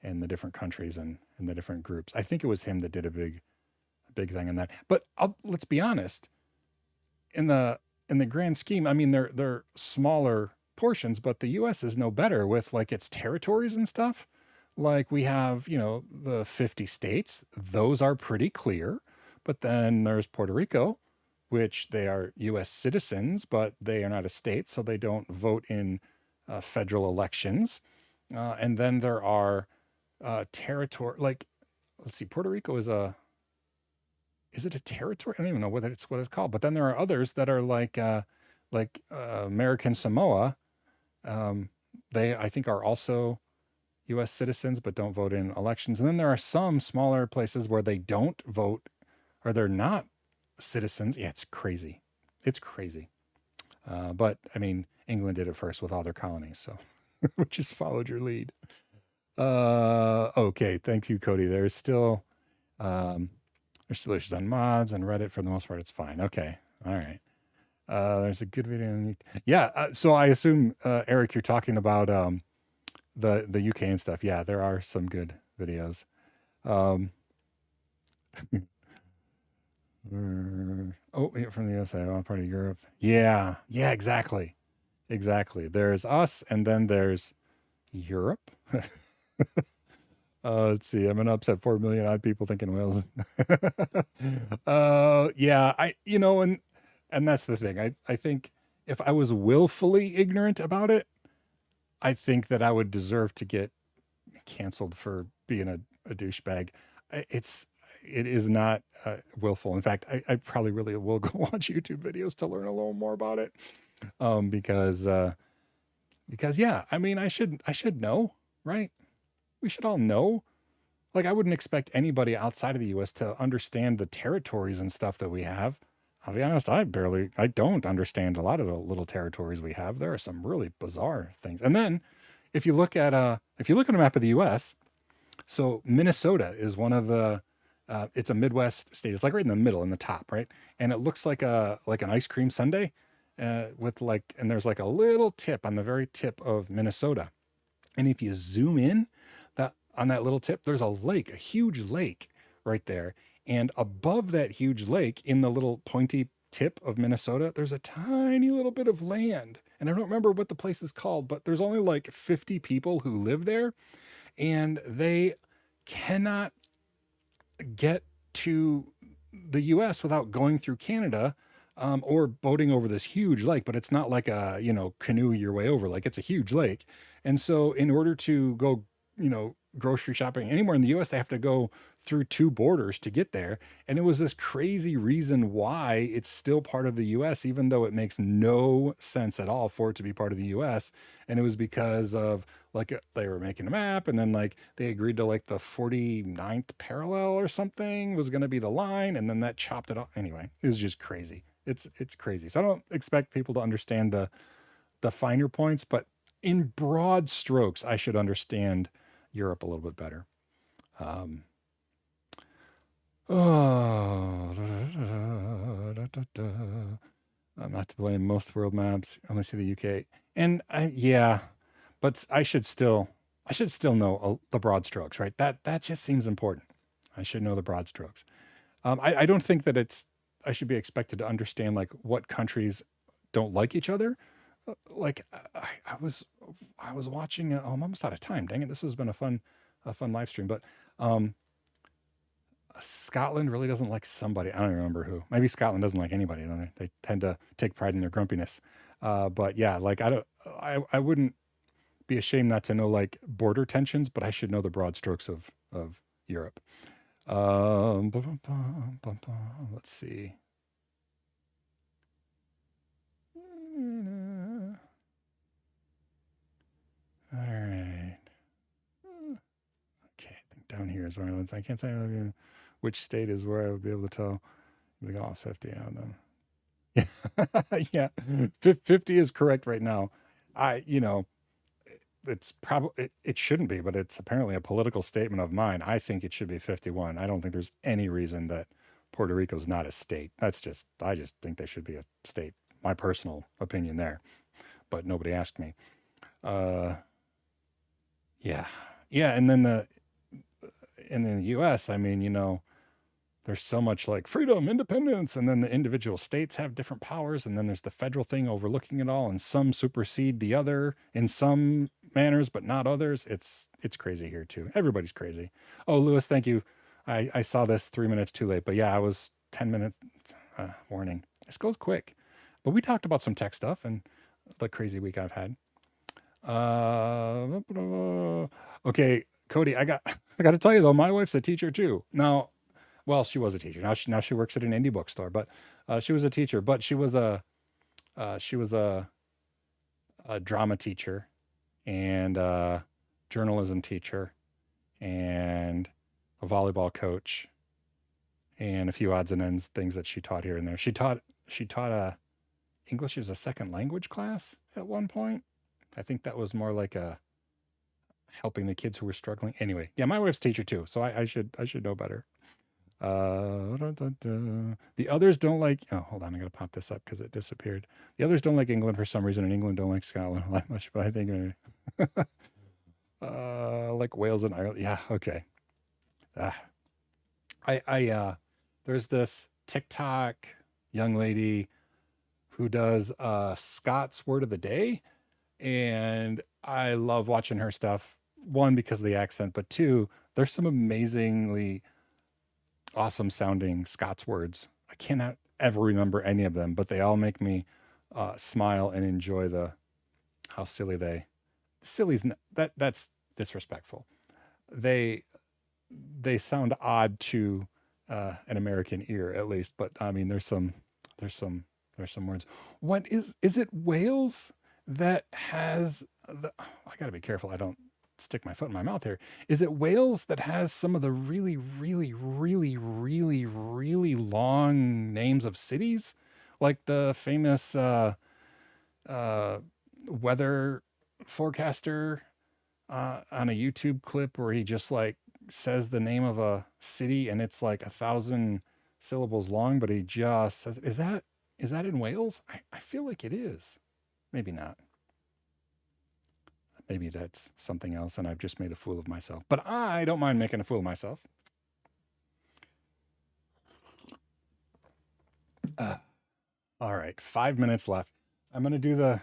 and the different countries and the different groups. I think it was him that did a big thing on that. But let's be honest. In the grand scheme, I mean, they're smaller portions, but the U.S. is no better with like its territories and stuff. Like we have, the 50 states; those are pretty clear. But then there's Puerto Rico, which they are U.S. citizens, but they are not a state, so they don't vote in federal elections. And then there are territory. Like, let's see, Puerto Rico is it a territory? I don't even know what it's called. But then there are others that are like American Samoa. They, I think, are also U.S. citizens, but don't vote in elections. And then there are some smaller places where they don't vote or they're not citizens. Yeah, it's crazy. It's crazy. But I mean, England did it first with all their colonies, so we just followed your lead. Okay. Thank you, Cody. There's still issues on mods and Reddit. For the most part, it's fine. Okay. All right. There's a good video. Yeah. So I assume, Eric, you're talking about the UK and stuff. Yeah, there are some good videos. Oh, yeah, from the USA. I'm part of Europe. Yeah. Yeah, exactly. Exactly. There's us and then there's Europe. Let's see. I'm gonna upset 4 million odd people thinking Wales. Yeah, and that's the thing. I think if I was willfully ignorant about it, I think that I would deserve to get canceled for being a douchebag. It is not willful. In fact, I probably really will go watch YouTube videos to learn a little more about it. Because yeah, I mean, I should know, right? We should all know. Like, I wouldn't expect anybody outside of the U.S. to understand the territories and stuff that we have. I'll be honest, I don't understand a lot of the little territories we have. There are some really bizarre things. And then if you look at a map of the US, so Minnesota is one of the it's a Midwest state. It's like right in the middle, in the top, right? And it looks like an ice cream sundae, with like, and there's like a little tip on the very tip of Minnesota. And if you zoom in that on that little tip, there's a lake, a huge lake right there. And above that huge lake, in the little pointy tip of Minnesota, there's a tiny little bit of land. And I don't remember what the place is called, but there's only like 50 people who live there, and they cannot get to the US without going through Canada, or boating over this huge lake. But it's not like a, canoe your way over, like it's a huge lake. And so, in order to go, grocery shopping anywhere in the US, they have to go through two borders to get there. And it was this crazy reason why it's still part of the US, even though it makes no sense at all for it to be part of the US. And it was because of like they were making a map, and then like they agreed to like the 49th parallel or something was going to be the line, and then that chopped it off. Anyway, it was just crazy. It's crazy. So I don't expect people to understand the finer points, but in broad strokes, I should understand Europe a little bit better. Um, oh, I'm not to blame. Most world maps only see the UK, and yeah, but I should still know the broad strokes, right? That just seems important. I should know the broad strokes. I don't think that I should be expected to understand like what countries don't like each other. Like I was watching. Oh, I'm almost out of time. Dang it! This has been a fun live stream. But um, Scotland really doesn't like somebody. I don't even remember who. Maybe Scotland doesn't like anybody. Don't they? They tend to take pride in their grumpiness. But yeah, like I don't. I wouldn't be ashamed not to know like border tensions, but I should know the broad strokes of Europe. Let's see. All right. Okay, I think down here is where I can't say which state is where I would be able to tell. We got 50 out of them. Yeah, 50 is correct right now. I, it's probably it shouldn't be, but it's apparently a political statement of mine. I think it should be 51. I don't think there's any reason that Puerto Rico's not a state. I just think they should be a state. My personal opinion there, but nobody asked me. Uh, yeah, yeah, and then in the U.S., I mean, there's so much like freedom, independence, and then the individual states have different powers, and then there's the federal thing overlooking it all, and some supersede the other in some manners, but not others. It's crazy here too. Everybody's crazy. Oh, Lewis, thank you. I saw this 3 minutes too late, but yeah, I was 10 minutes warning. This goes quick, but we talked about some tech stuff and the crazy week I've had. Okay, Cody, I got to tell you though, my wife's a teacher too. Now, well, she was a teacher. Now she works at an indie bookstore, but she was a teacher. But she was a drama teacher, and a journalism teacher, and a volleyball coach, and a few odds and ends things that she taught here and there. She taught English as a second language class at one point. I think that was more like a helping the kids who were struggling. Anyway, yeah, my wife's a teacher too, so I should know better. The others don't like. Oh, hold on, I gotta pop this up because it disappeared. The others don't like England for some reason, and England don't like Scotland that much. But I think like Wales and Ireland. Yeah, okay. Uh, there's this TikTok young lady who does Scott's word of the day, and I love watching her stuff. One, because of the accent, but two, there's some amazingly awesome sounding Scots words. I cannot ever remember any of them, but they all make me smile and enjoy how silly's that's disrespectful. They sound odd to an American ear at least, but I mean there's some words. What is it Wales that has I got to be careful I don't stick my foot in my mouth here. Is it Wales that has some of the really, really, really, really, really long names of cities? Like the famous uh, weather forecaster on a YouTube clip where he just like says the name of a city and it's like 1,000 syllables long, but he just says, is that in Wales? I feel like it is. Maybe not. Maybe that's something else and I've just made a fool of myself. But I don't mind making a fool of myself. All right, 5 minutes left. I'm going to do the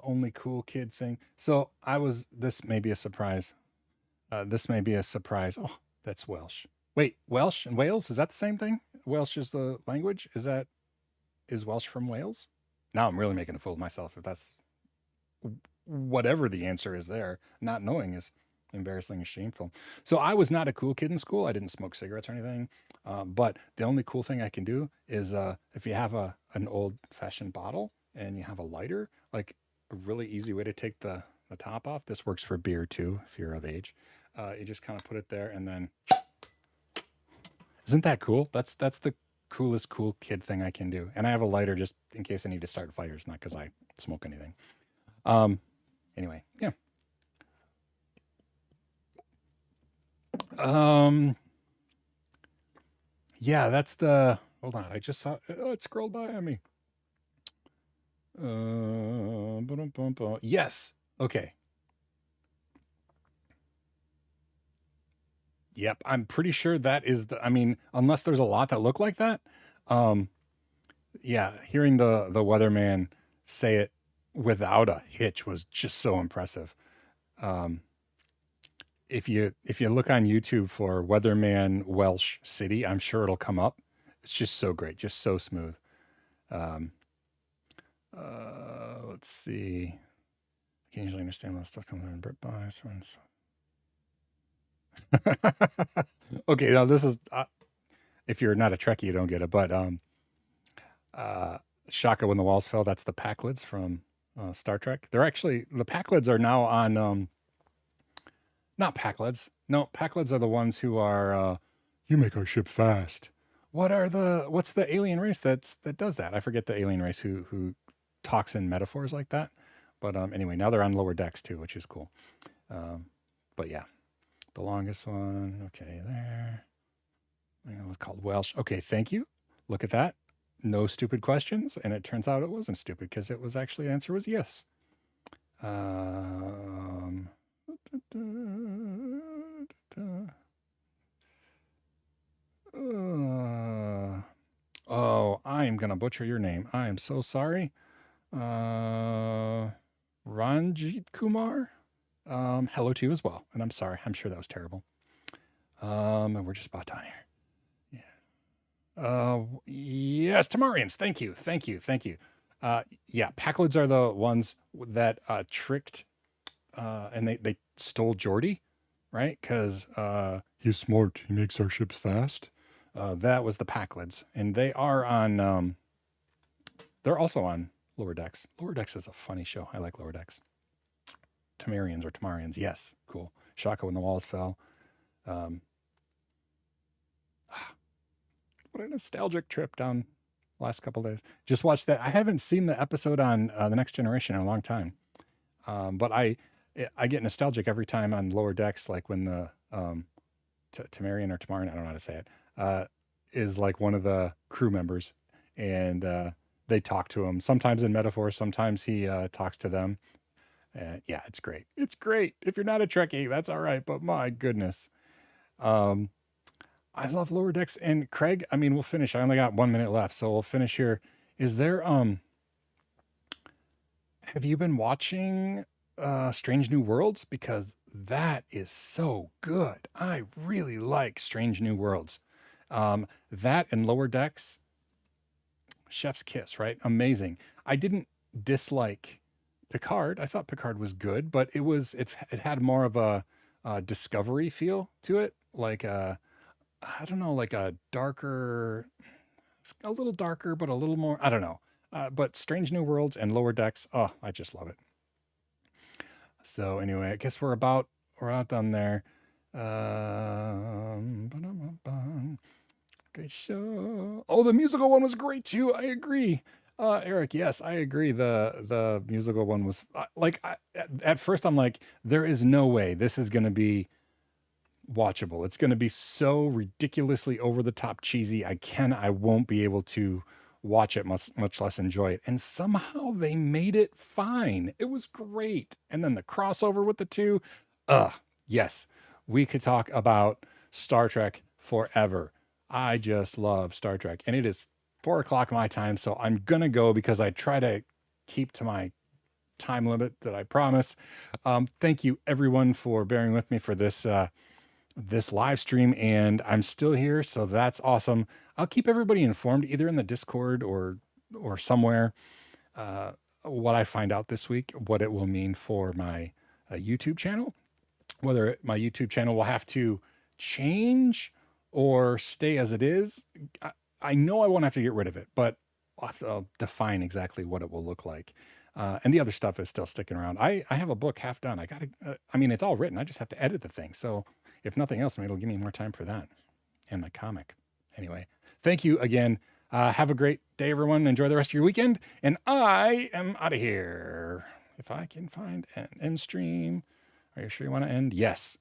only cool kid thing. So this may be a surprise. This may be a surprise. Oh, that's Welsh. Wait, Welsh and Wales? Is that the same thing? Welsh is the language? Is Welsh from Wales? Now I'm really making a fool of myself if that's whatever the answer is there. Not knowing is embarrassing and shameful. So I was not a cool kid in school. I didn't smoke cigarettes or anything. But the only cool thing I can do is if you have an old fashioned bottle and you have a lighter, like a really easy way to take the top off. This works for beer too, if you're of age. You just kind of put it there and then, isn't that cool? That's the coolest cool kid thing I can do. And I have a lighter just in case I need to start fires, not because I smoke anything. Anyway, yeah. Yeah, that's the, hold on. I just saw, it scrolled by on me. Yes. Okay. Yep. I'm pretty sure that is I mean, unless there's a lot that look like that. Yeah. Hearing the weatherman say it without a hitch was just so impressive. If you look on YouTube for Weatherman Welsh City, I'm sure it'll come up. It's just so great, just so smooth. Let's see. I can't usually understand what stuff comes in Brit bias. Okay, now this is if you're not a Trekkie, you don't get it. But Shaka when the walls fell. That's the Packlids from Star Trek. They're actually the Packlids are now on. Not Packlids. No, Packlids are the ones who are. You make our ship fast. What's the alien race that does that? I forget the alien race who talks in metaphors like that. But anyway, now they're on lower decks too, which is cool. But yeah, the longest one. Okay, there. It was called Welsh. Okay, thank you. Look at that. No stupid questions, and it turns out it wasn't stupid because it was actually the answer was yes. Oh, I am gonna butcher your name. I am so sorry. Ranjit Kumar. Hello to you as well. And I'm sorry. I'm sure that was terrible. And we're just about done here. Yeah. Yes, Tamarians. Thank you. Yeah, Packlids are the ones that tricked and they stole Geordi, right? Because he's smart. He makes our ships fast. That was the Packlids, and they are on. They're also on Lower Decks. Lower Decks is a funny show. I like Lower Decks. Tamarians. Yes, cool. Shaka when the walls fell. What a nostalgic trip down the last couple days. Just watched that. I haven't seen the episode on The Next Generation in a long time, but I get nostalgic every time on Lower Decks, like when the Tamarian, I don't know how to say it, is like one of the crew members, and they talk to him, sometimes in metaphor, sometimes he talks to them. Yeah, it's great. It's great. If you're not a Trekkie, that's all right, but my goodness. I love Lower Decks. And Craig, I mean, we'll finish. I only got 1 minute left, so we'll finish here. Is there, have you been watching Strange New Worlds? Because that is so good. I really like Strange New Worlds. That and Lower Decks, chef's kiss, right? Amazing. I didn't dislike Picard. I thought Picard was good, but it had more of a discovery feel to it. Like I don't know, like a little darker, but a little more, I don't know. But Strange New Worlds and Lower Decks, oh, I just love it. So anyway, I guess we're out done there. Great show. Oh, the musical one was great too. I agree. Eric, yes, I agree. The musical one was at first I'm like, there is no way this is going to be watchable. It's going to be so ridiculously over the top cheesy. I won't be able to watch it, much less enjoy it. And somehow they made it fine. It was great. And then the crossover with the two, yes, we could talk about Star Trek forever. I just love Star Trek, and it is 4 o'clock my time, so I'm gonna go because I try to keep to my time limit that I promise. Thank you everyone for bearing with me for this live stream, and I'm still here, so that's awesome. I'll keep everybody informed either in the Discord or somewhere what I find out this week, what it will mean for my YouTube channel, whether my YouTube channel will have to change or stay as it is. I know I won't have to get rid of it, but I'll define exactly what it will look like. And the other stuff is still sticking around. I have a book half done. It's all written. I just have to edit the thing. So if nothing else, maybe it'll give me more time for that and my comic. Anyway, thank you again. Have a great day, everyone. Enjoy the rest of your weekend. And I am out of here. If I can find an end stream. Are you sure you want to end? Yes.